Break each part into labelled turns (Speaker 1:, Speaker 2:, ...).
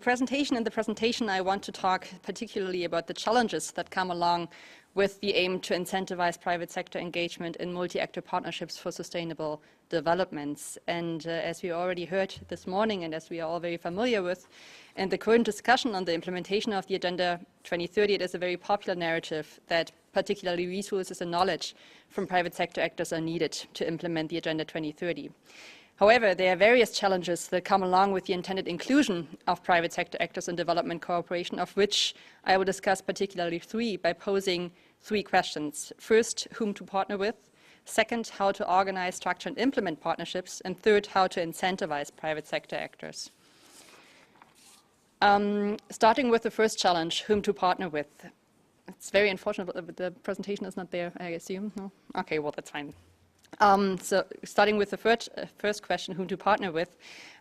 Speaker 1: In the presentation, I want to talk particularly about the challenges that come along with the aim to incentivize private sector engagement in multi-actor partnerships for sustainable developments. And as we already heard this morning, and as we are all very familiar with, in the current discussion on the implementation of the Agenda 2030, it is a very popular narrative that particularly resources and knowledge from private sector actors are needed to implement the Agenda 2030. However, there are various challenges that come along with the intended inclusion of private sector actors in development cooperation, of which I will discuss particularly three by posing three questions. First, whom to partner with. Second, how to organize, structure, and implement partnerships. And third, how to incentivize private sector actors. Starting with the first challenge, whom to partner with. It's very unfortunate that the presentation is not there, I assume. No? Okay, well, that's fine. So starting with the first question, whom to partner with,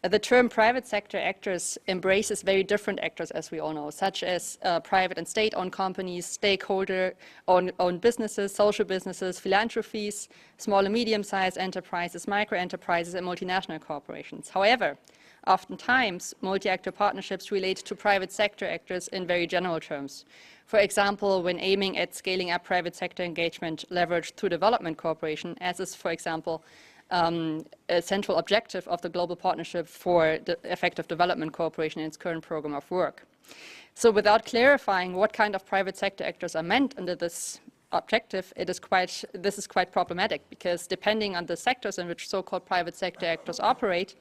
Speaker 1: the term private sector actors embraces very different actors, as we all know, such as private and state-owned companies, stakeholder-owned businesses, social businesses, philanthropies, small and medium-sized enterprises, micro-enterprises, and multinational corporations. However, oftentimes, multi-actor partnerships relate to private sector actors in very general terms. For example, when aiming at scaling up private sector engagement leveraged through development cooperation, as is, for example, a central objective of the Global Partnership for the Effective Development Cooperation in its current program of work. So without clarifying what kind of private sector actors are meant under this objective, this is quite problematic, because depending on the sectors in which so-called private sector actors operate,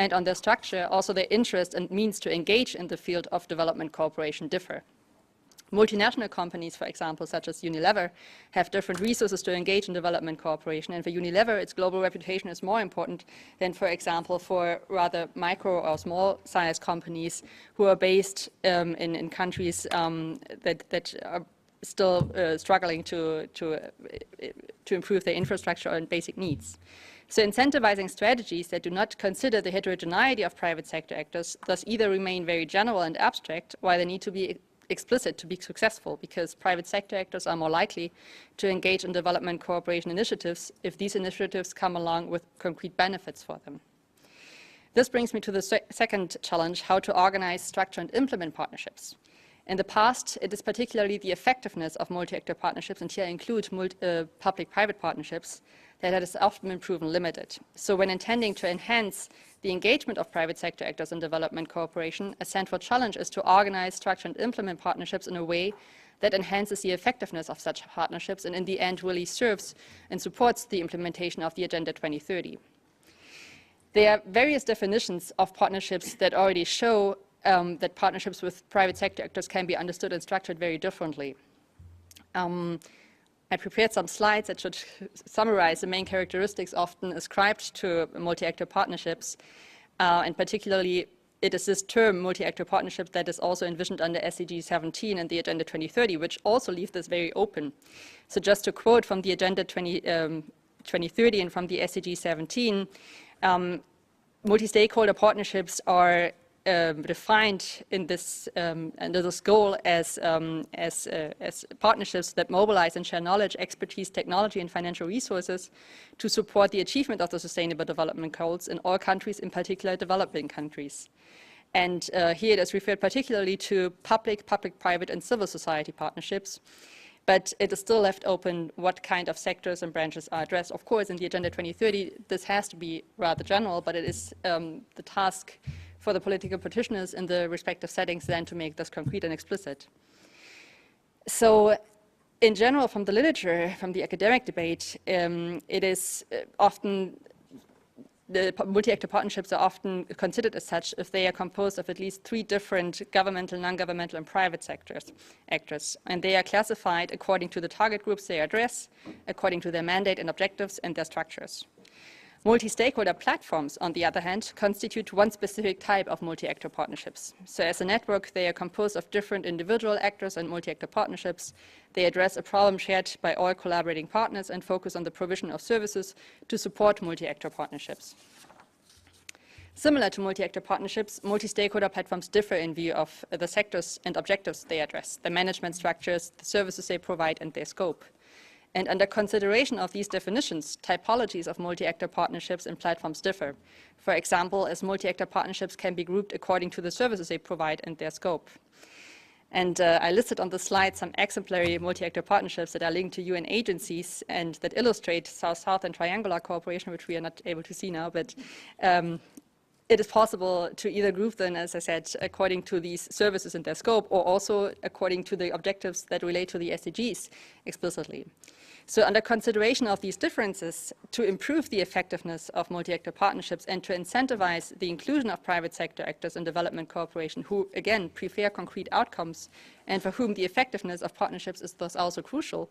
Speaker 1: and on their structure, also their interest and means to engage in the field of development cooperation differ. Multinational companies, for example, such as Unilever, have different resources to engage in development cooperation. And for Unilever, its global reputation is more important than, for example, for rather micro or small-sized companies who are based in countries that are still struggling to improve their infrastructure and basic needs. So incentivizing strategies that do not consider the heterogeneity of private sector actors thus either remain very general and abstract, while they need to be explicit to be successful, because private sector actors are more likely to engage in development cooperation initiatives if these initiatives come along with concrete benefits for them. This brings me to the second challenge, how to organize, structure, and implement partnerships. In the past, it is particularly the effectiveness of multi-actor partnerships, and here I include public-private partnerships, that has often been proven limited. So when intending to enhance the engagement of private sector actors in development cooperation, a central challenge is to organize, structure, and implement partnerships in a way that enhances the effectiveness of such partnerships and in the end really serves and supports the implementation of the Agenda 2030. There are various definitions of partnerships that already show that partnerships with private sector actors can be understood and structured very differently. I prepared some slides that should summarize the main characteristics often ascribed to multi-actor partnerships, and particularly it is this term, multi-actor partnership, that is also envisioned under SDG 17 and the Agenda 2030, which also leave this very open. So just to quote from the Agenda 2030 and from the SDG 17, multi-stakeholder partnerships are defined in this under this goal as partnerships that mobilize and share knowledge, expertise, technology, and financial resources to support the achievement of the Sustainable Development Goals in all countries, in particular developing countries. And here it is referred particularly to public-private, and civil society partnerships. But it is still left open what kind of sectors and branches are addressed. Of course, in the Agenda 2030, this has to be rather general, but it is the task for the political practitioners in the respective settings then to make this concrete and explicit. So in general, from the literature, from the academic debate, it is often, the multi-actor partnerships are often considered as such if they are composed of at least three different governmental, non-governmental, and private actors. And they are classified according to the target groups they address, according to their mandate and objectives and their structures. Multi-stakeholder platforms, on the other hand, constitute one specific type of multi-actor partnerships. So as a network, they are composed of different individual actors and multi-actor partnerships. They address a problem shared by all collaborating partners and focus on the provision of services to support multi-actor partnerships. Similar to multi-actor partnerships, multi-stakeholder platforms differ in view of the sectors and objectives they address, the management structures, the services they provide, and their scope. And under consideration of these definitions, typologies of multi-actor partnerships and platforms differ. For example, as multi-actor partnerships can be grouped according to the services they provide and their scope. And I listed on the slide some exemplary multi-actor partnerships that are linked to UN agencies and that illustrate South-South and triangular cooperation, which we are not able to see now, but it is possible to either group them, as I said, according to these services and their scope, or also according to the objectives that relate to the SDGs explicitly. So under consideration of these differences, to improve the effectiveness of multi-actor partnerships and to incentivize the inclusion of private sector actors in development cooperation who, again, prefer concrete outcomes and for whom the effectiveness of partnerships is thus also crucial,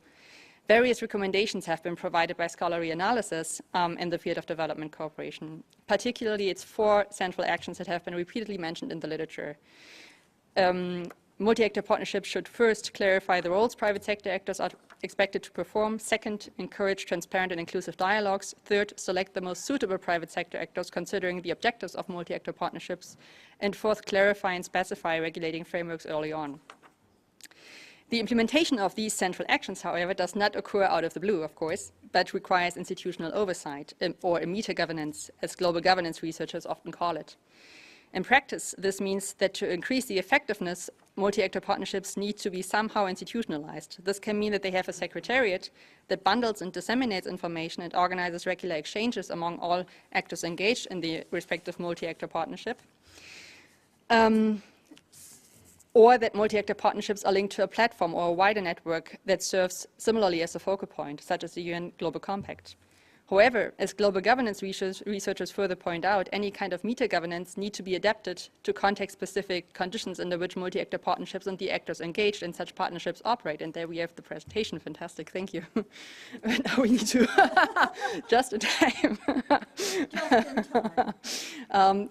Speaker 1: various recommendations have been provided by scholarly analysis in the field of development cooperation. Particularly, it's 4 central actions that have been repeatedly mentioned in the literature. Multi-actor partnerships should first clarify the roles private sector actors are expected to perform. Second, encourage transparent and inclusive dialogues. Third, select the most suitable private sector actors considering the objectives of multi-actor partnerships. And fourth, clarify and specify regulating frameworks early on. The implementation of these central actions, however, does not occur out of the blue, of course, but requires institutional oversight, or Emerita governance, as global governance researchers often call it. In practice, this means that to increase the effectiveness, multi-actor partnerships need to be somehow institutionalized. This can mean that they have a secretariat that bundles and disseminates information and organizes regular exchanges among all actors engaged in the respective multi-actor partnership. Or that multi-actor partnerships are linked to a platform or a wider network that serves similarly as a focal point, such as the UN Global Compact. However, as global governance researchers further point out, any kind of meta-governance need to be adapted to context-specific conditions under which multi-actor partnerships and the actors engaged in such partnerships operate. And there we have the presentation. Fantastic, thank you. Now we need to, just in time.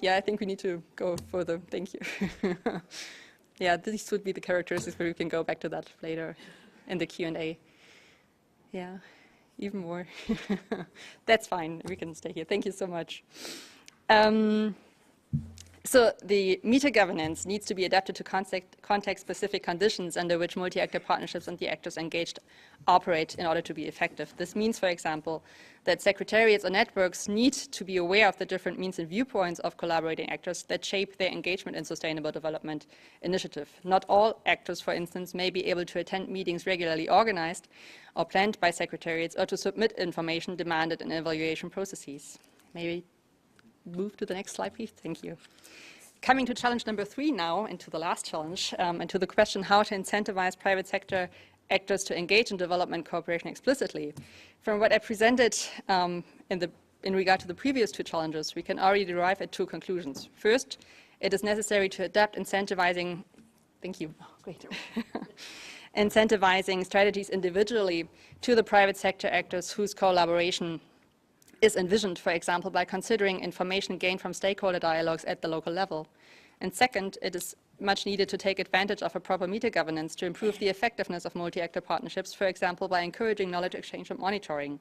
Speaker 1: Yeah, I think we need to go further. Thank you. Yeah, these would be the characteristics, but we can go back to that later in the Q&A. Yeah. Even more. That's fine, we can stay here. Thank you so much. So the meta-governance needs to be adapted to context-specific conditions under which multi-actor partnerships and the actors engaged operate in order to be effective. This means, for example, that secretariats or networks need to be aware of the different means and viewpoints of collaborating actors that shape their engagement in sustainable development initiative. Not all actors, for instance, may be able to attend meetings regularly organized or planned by secretariats or to submit information demanded in evaluation processes. Maybe move to the next slide, please. Thank you. Coming to challenge number 3 now, and to the last challenge, and to the question how to incentivize private sector actors to engage in development cooperation explicitly. From what I presented in regard to the previous 2 challenges, we can already derive at 2 conclusions. First, it is necessary to adapt incentivizing, thank you, oh, great, incentivizing strategies individually to the private sector actors whose collaboration is envisioned, for example, by considering information gained from stakeholder dialogues at the local level. And second, it is much needed to take advantage of a proper meta-governance to improve the effectiveness of multi-actor partnerships, for example, by encouraging knowledge exchange and monitoring.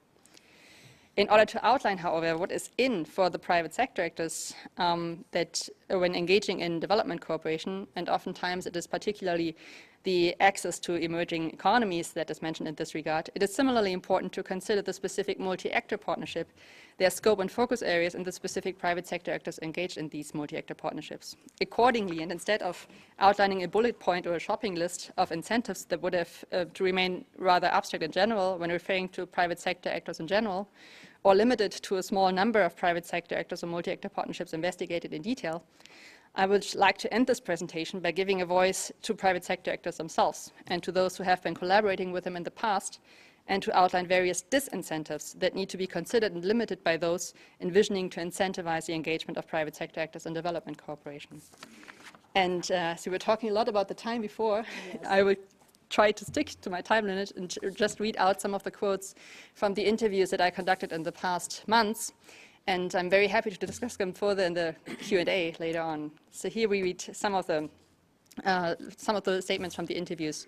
Speaker 1: In order to outline, however, what is in for the private sector actors that when engaging in development cooperation, and oftentimes it is particularly the access to emerging economies that is mentioned in this regard, it is similarly important to consider the specific multi-actor partnership, their scope and focus areas, and the specific private sector actors engaged in these multi-actor partnerships. Accordingly, and instead of outlining a bullet point or a shopping list of incentives that would have to remain rather abstract in general when referring to private sector actors in general, or limited to a small number of private sector actors or multi-actor partnerships investigated in detail, I would like to end this presentation by giving a voice to private sector actors themselves and to those who have been collaborating with them in the past, and to outline various disincentives that need to be considered and limited by those envisioning to incentivize the engagement of private sector actors in development cooperation. And so we were talking a lot about the time before. Yes. I will try to stick to my time limit and just read out some of the quotes from the interviews that I conducted in the past months. And I'm very happy to discuss them further in the Q&A later on. So here we read some of the statements from the interviews.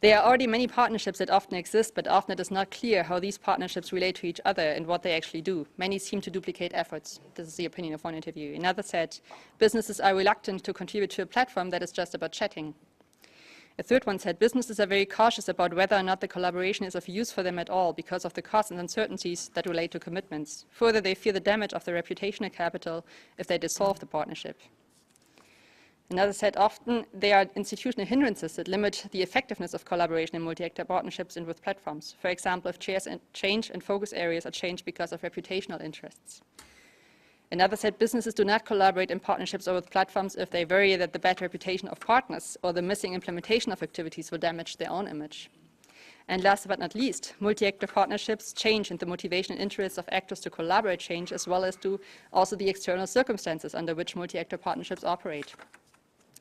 Speaker 1: There are already many partnerships that often exist, but often it is not clear how these partnerships relate to each other and what they actually do. Many seem to duplicate efforts. This is the opinion of one interview. Another said, businesses are reluctant to contribute to a platform that is just about chatting. A third one said, businesses are very cautious about whether or not the collaboration is of use for them at all because of the costs and uncertainties that relate to commitments. Further, they fear the damage of their reputational capital if they dissolve the partnership. Another said, often there are institutional hindrances that limit the effectiveness of collaboration in multi-actor partnerships and with platforms. For example, if change and focus areas are changed because of reputational interests. Another said, businesses do not collaborate in partnerships or with platforms if they worry that the bad reputation of partners or the missing implementation of activities will damage their own image. And last but not least, multi-actor partnerships change and the motivation and interests of actors to collaborate change, as well as to also the external circumstances under which multi-actor partnerships operate.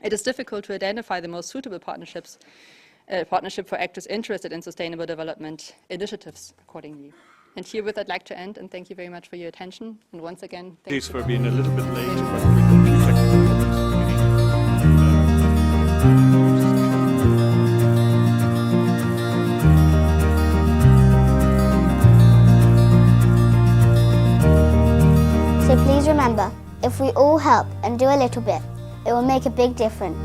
Speaker 1: It is difficult to identify the most suitable partnership for actors interested in sustainable development initiatives accordingly. And herewith I'd like to end, and thank you very much for your attention. And once again,
Speaker 2: thanks for being a little bit late, but with a few technical
Speaker 3: So please remember, if we all help and do a little bit, it will make a big difference.